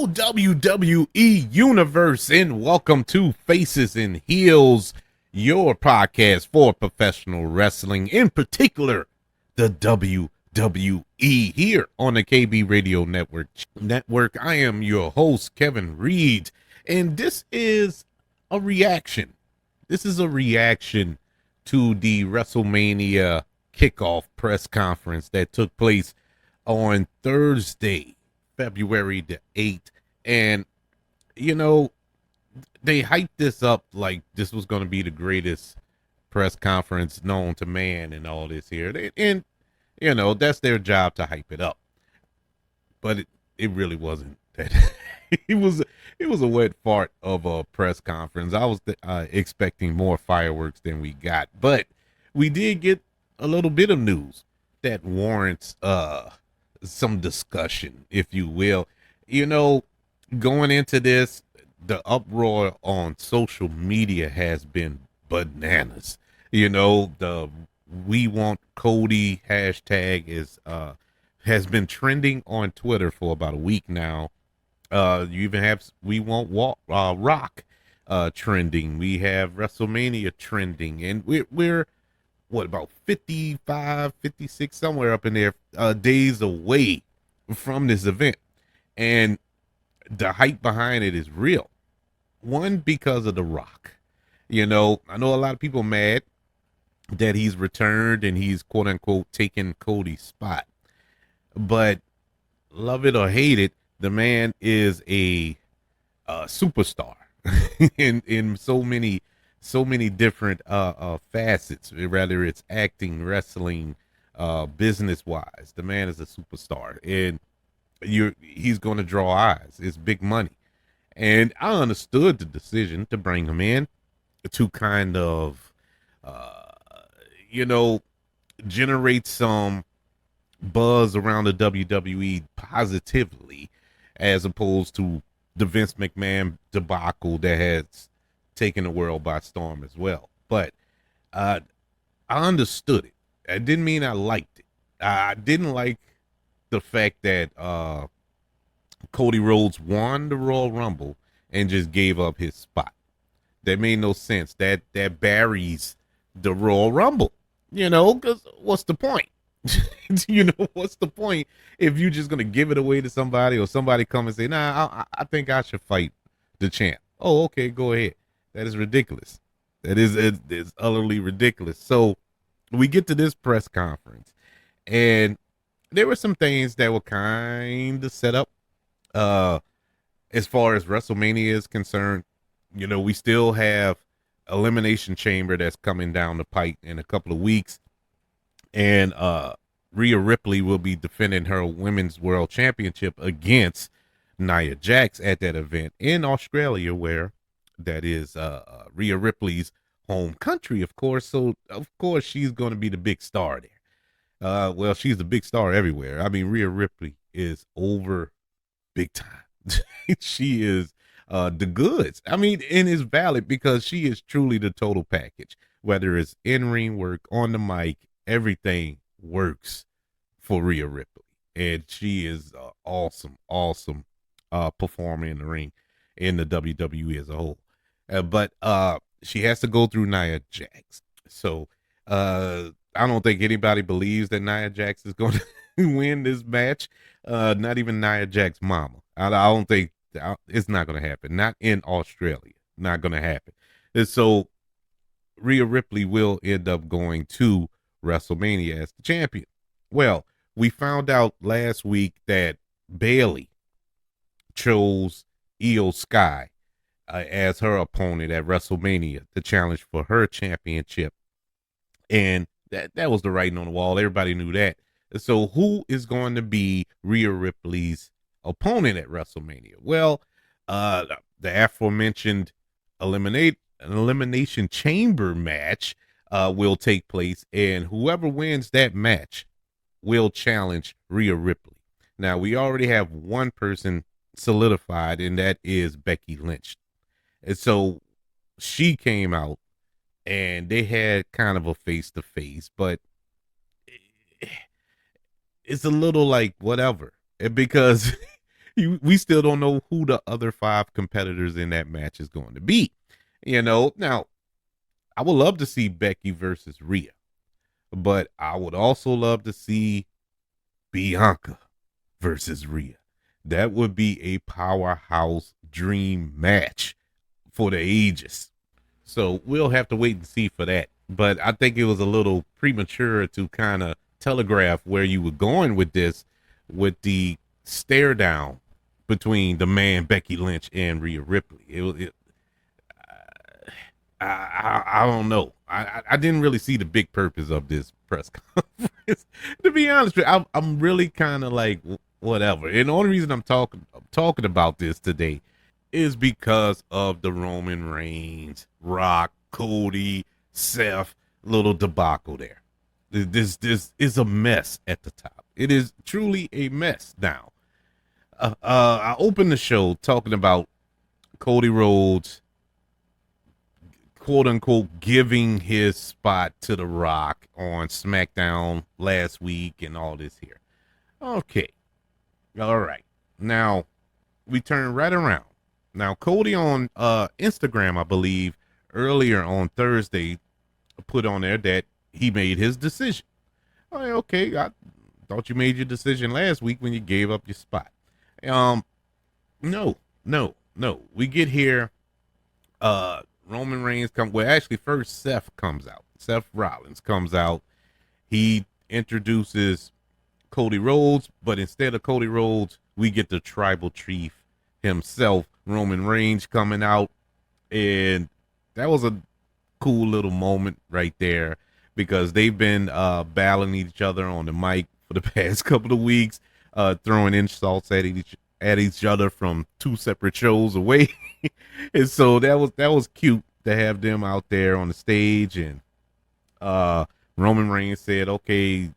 WWE Universe, and welcome to Faces and Heels, your podcast for professional wrestling, in particular, the WWE, here on the KB Radio Network. I am your host, Kevin Reed, and this is a reaction. This is a reaction to the Wrestlemania Kickoff press conference that took place on Thursday, February the 8th. And, you know, they hyped this up like this was going to be the greatest press conference known to man and all this here. And, you know, that's their job to hype it up. But it really wasn't that. it was a wet fart of a press conference. I was expecting more fireworks than we got. But we did get a little bit of news that warrants some discussion, if you will. You know, going into this, the uproar on social media has been bananas. You know, the "We Want Cody" hashtag has been trending on Twitter for about a week now. You even have "We Want Rock" trending. We have WrestleMania trending, and we're what, about 55, 56, somewhere up in there, days away from this event. And the hype behind it is real. One, because of The Rock. You know, I know a lot of people mad that he's returned and he's quote unquote taken Cody's spot. But love it or hate it, the man is a superstar in so many different facets, whether it's acting, wrestling, business wise. The man is a superstar, and he's going to draw eyes. It's big money. And I understood the decision to bring him in to kind of generate some buzz around the WWE positively, as opposed to the Vince McMahon debacle that has taken the world by storm as well. But I understood it. It didn't mean I liked it. I didn't like the fact that Cody Rhodes won the Royal Rumble and just gave up his spot. That made no sense. That buries the Royal Rumble. You know, because what's the point? What's the point if you're just gonna give it away to somebody, or somebody come and say, "Nah, I think I should fight the champ." Oh, okay, go ahead. That is ridiculous. That is utterly ridiculous. So we get to this press conference, and there were some things that were kind of set up. As far as WrestleMania is concerned, you know, we still have Elimination Chamber that's coming down the pipe in a couple of weeks, and Rhea Ripley will be defending her Women's World Championship against Nia Jax at that event in Australia, where that is Rhea Ripley's home country, of course. So of course she's going to be the big star there. Well, she's the big star everywhere. I mean, Rhea Ripley is over big time. She is the goods. I mean, and it's valid because she is truly the total package. Whether it's in-ring work, on the mic, everything works for Rhea Ripley. And she is awesome performer in the ring, in the WWE as a whole. But she has to go through Nia Jax. So I don't think anybody believes that Nia Jax is going to win this match. Not even Nia Jax's mama. I don't think it's not going to happen. Not in Australia. Not going to happen. And so Rhea Ripley will end up going to WrestleMania as the champion. Well, we found out last week that Bayley chose Io Sky as her opponent at WrestleMania to challenge for her championship. And that was the writing on the wall. Everybody knew that. So who is going to be Rhea Ripley's opponent at WrestleMania? Well, the aforementioned Elimination Chamber match will take place, and whoever wins that match will challenge Rhea Ripley. Now, we already have one person solidified, and that is Becky Lynch. And so she came out, and they had kind of a face-to-face, but it's a little like whatever, because we still don't know who the other 5 competitors in that match is going to be. Now I would love to see Becky versus Rhea, but I would also love to see Bianca versus Rhea. That would be a powerhouse dream match for the ages. So we'll have to wait and see for that. But I think it was a little premature to kind of telegraph where you were going with this, with the stare down between the man Becky Lynch and Rhea Ripley. I don't know. I didn't really see the big purpose of this press conference. To be honest with you, I'm really kind of like whatever. And the only reason I'm talking about this today is because of the Roman Reigns, Rock, Cody, Seth little debacle there. This is a mess at the top. It is truly a mess now. I opened the show talking about Cody Rhodes, quote unquote, giving his spot to The Rock on SmackDown last week and all this here. Okay. All right. Now we turn right around. Now Cody on Instagram, I believe, earlier on Thursday, put on there that he made his decision. Okay, I thought you made your decision last week when you gave up your spot. No. We get here. Roman Reigns actually first Seth comes out. Seth Rollins comes out. He introduces Cody Rhodes, but instead of Cody Rhodes, we get the tribal chief himself, Roman Reigns, coming out. And that was a cool little moment right there, because they've been battling each other on the mic for the past couple of weeks, throwing insults at each other from 2 separate shows away. And so that was cute to have them out there on the stage. And Roman Reigns said, okay,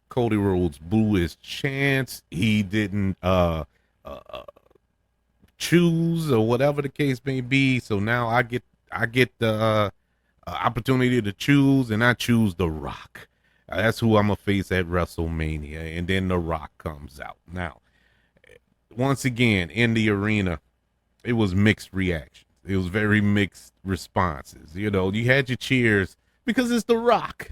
Cody Rhodes blew his chance. He didn't choose, or whatever the case may be. So now I get the opportunity to choose, and I choose The Rock. That's who I'm gonna face at WrestleMania. And then The Rock comes out. Now, once again, in the arena, it was mixed reactions. It was very mixed responses. You had your cheers because it's The Rock.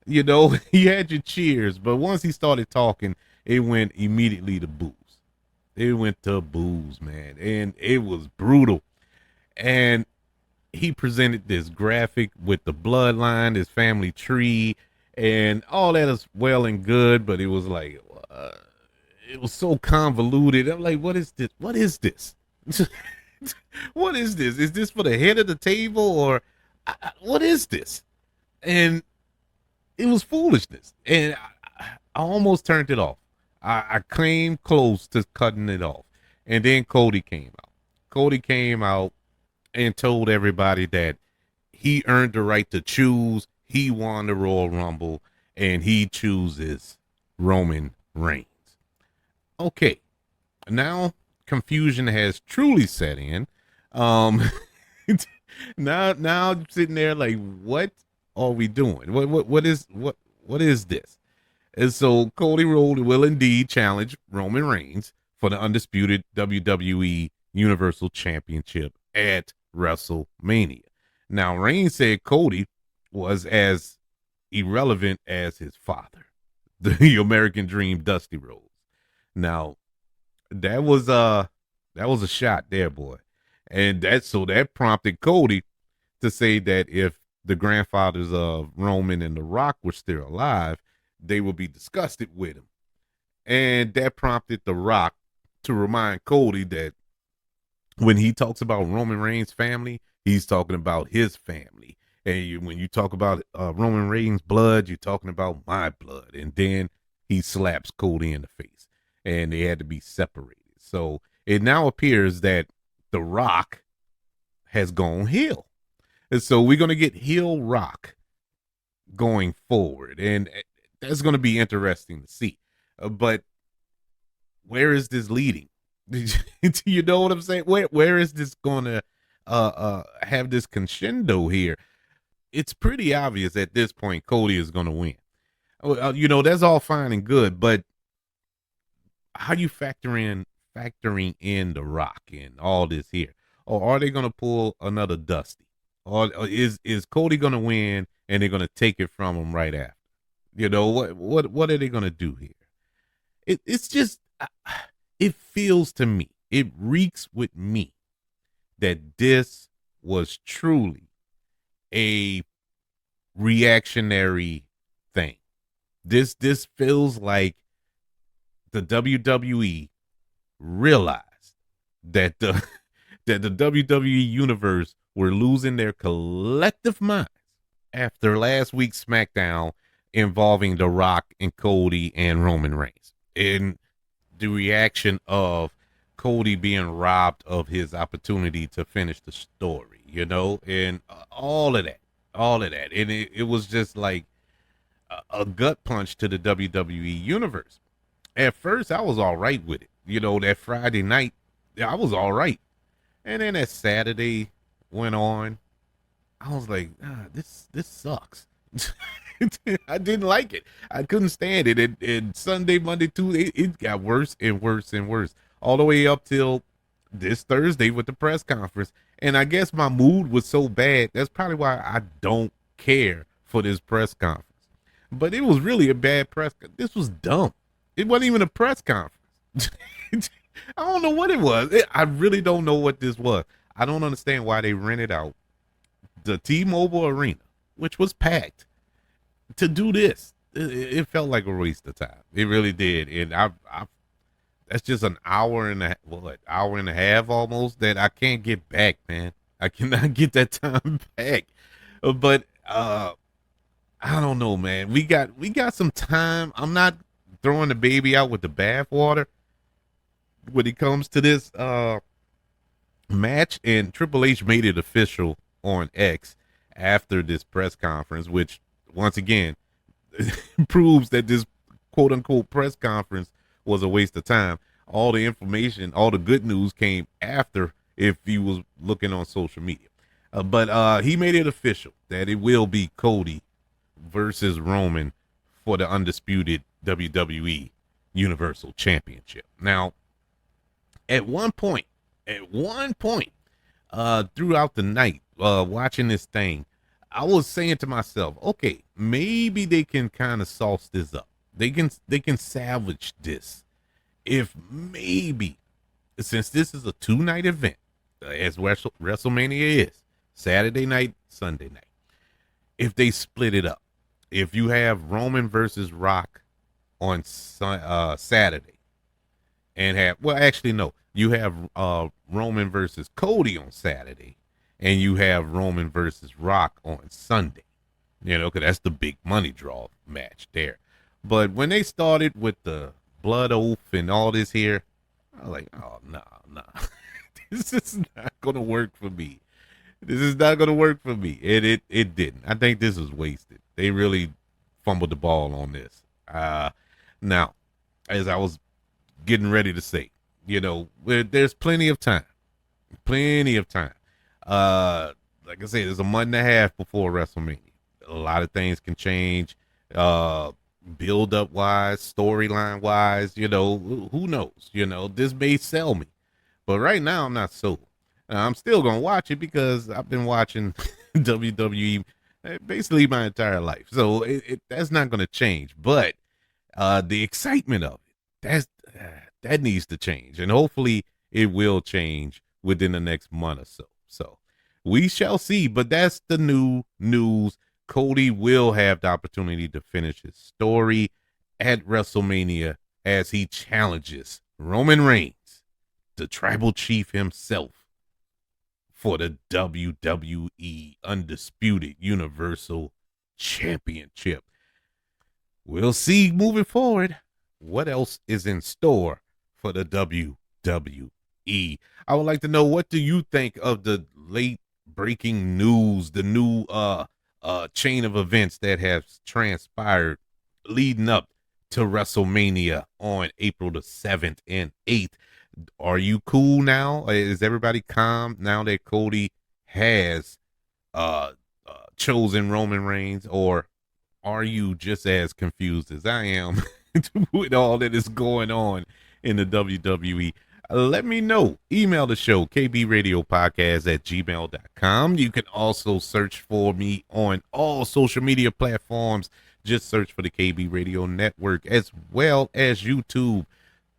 You had your cheers, but once he started talking, it went immediately to boos. It went to boos, man, and it was brutal. And he presented this graphic with the bloodline, his family tree, and all that is well and good, but it was like, it was so convoluted. I'm like, what is this? What is this? What is this? Is this for the head of the table, or what is this? And it was foolishness. And I almost turned it off. I came close to cutting it off. And then Cody came out. Cody came out and told everybody that he earned the right to choose. He won the Royal Rumble, and he chooses Roman Reigns. Okay, now confusion has truly set in. Now I'm sitting there like, what are we doing? What is this? And so Cody Rhodes will indeed challenge Roman Reigns for the undisputed WWE Universal Championship at WrestleMania. Now, Reigns said Cody was as irrelevant as his father, the American Dream, Dusty Rhodes. Now, that was a shot there, boy. And that prompted Cody to say that if the grandfathers of Roman and The Rock were still alive, they would be disgusted with him. And that prompted The Rock to remind Cody that when he talks about Roman Reigns' family, he's talking about his family. And when you talk about Roman Reigns' blood, you're talking about my blood. And then he slaps Cody in the face, and they had to be separated. So it now appears that The Rock has gone heel. And so we're going to get heel Rock going forward. And that's going to be interesting to see. But where is this leading? You know what I'm saying? Where is this going to have this crescendo here? It's pretty obvious at this point Cody is going to win. That's all fine and good, but how you factor in factoring in The Rock and all this here? Or are they gonna pull another Dusty? Or is Cody gonna win and they're gonna take it from him right after? You know what are they gonna do here? It's just it feels to me, it reeks with me that this was truly a reactionary thing. This feels like the WWE realized that the that the WWE universe were losing their collective minds after last week's SmackDown involving The Rock and Cody and Roman Reigns. And the reaction of Cody being robbed of his opportunity to finish the story, you know, and all of that, and it was just like a gut punch to the WWE universe. At first, I was all right with it, you know, that Friday night, I was all right, and then as Saturday went on, I was like, this sucks. I didn't like it. I couldn't stand it. And Sunday, Monday, Tuesday, it got worse and worse and worse, all the way up till this Thursday with the press conference. And I guess my mood was so bad. That's probably why I don't care for this press conference. But it was really a bad press. This was dumb. It wasn't even a press conference. I don't know what it was. I really don't know what this was. I don't understand why they rented out the T-Mobile Arena, which was packed, to do this. It felt like a waste of time. It really did. And I that's just an hour and a half almost that I can't get back, man. I cannot get that time back. But I don't know, man. We got some time. I'm not throwing the baby out with the bathwater when it comes to this match. And Triple H made it official on X after this press conference, which once again proves that this quote unquote press conference was a waste of time. All the information, all the good news came after, if you was looking on social media. But he made it official that it will be Cody versus Roman for the undisputed WWE Universal Championship. Now, at one point, throughout the night, watching this thing, I was saying to myself, okay, maybe they can kind of sauce this up. They can salvage this. If maybe, since this is a 2-night event, as WrestleMania is, Saturday night, Sunday night, if they split it up, if you have Roman versus Rock on Saturday, and you have Roman versus Cody on Saturday, and you have Roman versus Rock on Sunday, you know, because that's the big money draw match there. But when they started with the blood oath and all this here, I was like, oh, no. This is not going to work for me. This is not going to work for me. And it didn't. I think this was wasted. They really fumbled the ball on this. Now, as I was getting ready to say, you know, there's plenty of time. Plenty of time. Like I said, there's a month and a half before WrestleMania. A lot of things can change. Build up wise, storyline wise, you know, who knows? You know, this may sell me. But right now, I'm not sold. I'm still going to watch it because I've been watching WWE basically my entire life. So that's not going to change. But the excitement of it, that needs to change. And hopefully it will change within the next month or so. So we shall see. But that's the new news. Cody will have the opportunity to finish his story at WrestleMania as he challenges Roman Reigns, the tribal chief himself, for the WWE Undisputed Universal Championship. We'll see moving forward what else is in store for the WWE. I would like to know, what do you think of the late breaking news, the new chain of events that have transpired leading up to WrestleMania on April the 7th and 8th? Are you cool now? Is everybody calm now that Cody has chosen Roman Reigns, or are you just as confused as I am with all that is going on in the WWE? Let me know. Email the show, kbradiopodcast@gmail.com. You can also search for me on all social media platforms. Just search for the KB Radio Network as well as YouTube.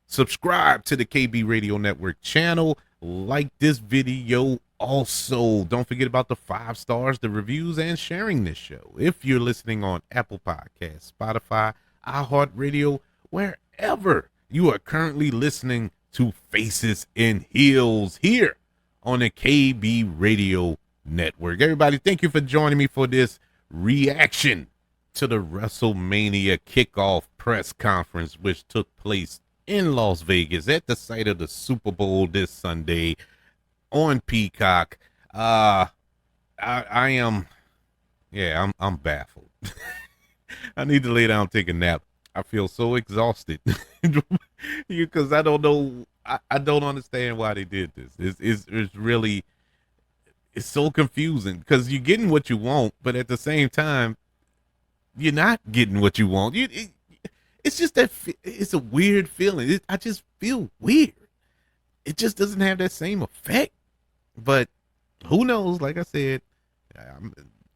Subscribe to the KB Radio Network channel. Like this video. Also, don't forget about the 5 stars, the reviews, and sharing this show. If you're listening on Apple Podcasts, Spotify, iHeartRadio, wherever you are currently listening to Faces and Heels here on the KB Radio Network. Everybody, thank you for joining me for this reaction to the WrestleMania Kickoff press conference, which took place in Las Vegas at the site of the Super Bowl this Sunday on Peacock. I am, yeah, I'm baffled. I need to lay down and take a nap. I feel so exhausted because I don't know. I don't understand why they did this. It's really, it's so confusing because you're getting what you want, but at the same time, you're not getting what you want. It's just that it's a weird feeling. I just feel weird. It just doesn't have that same effect. But who knows? Like I said,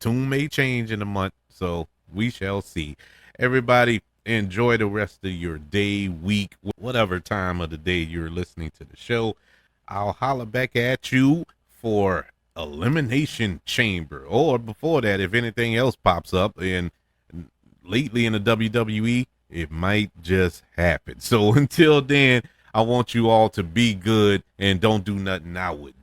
tune may change in a month, so we shall see. Everybody, enjoy the rest of your day, week, whatever time of the day you're listening to the show. I'll holler back at you for Elimination Chamber, or before that, if anything else pops up. And lately in the WWE, it might just happen. So until then, I want you all to be good and don't do nothing I wouldn't.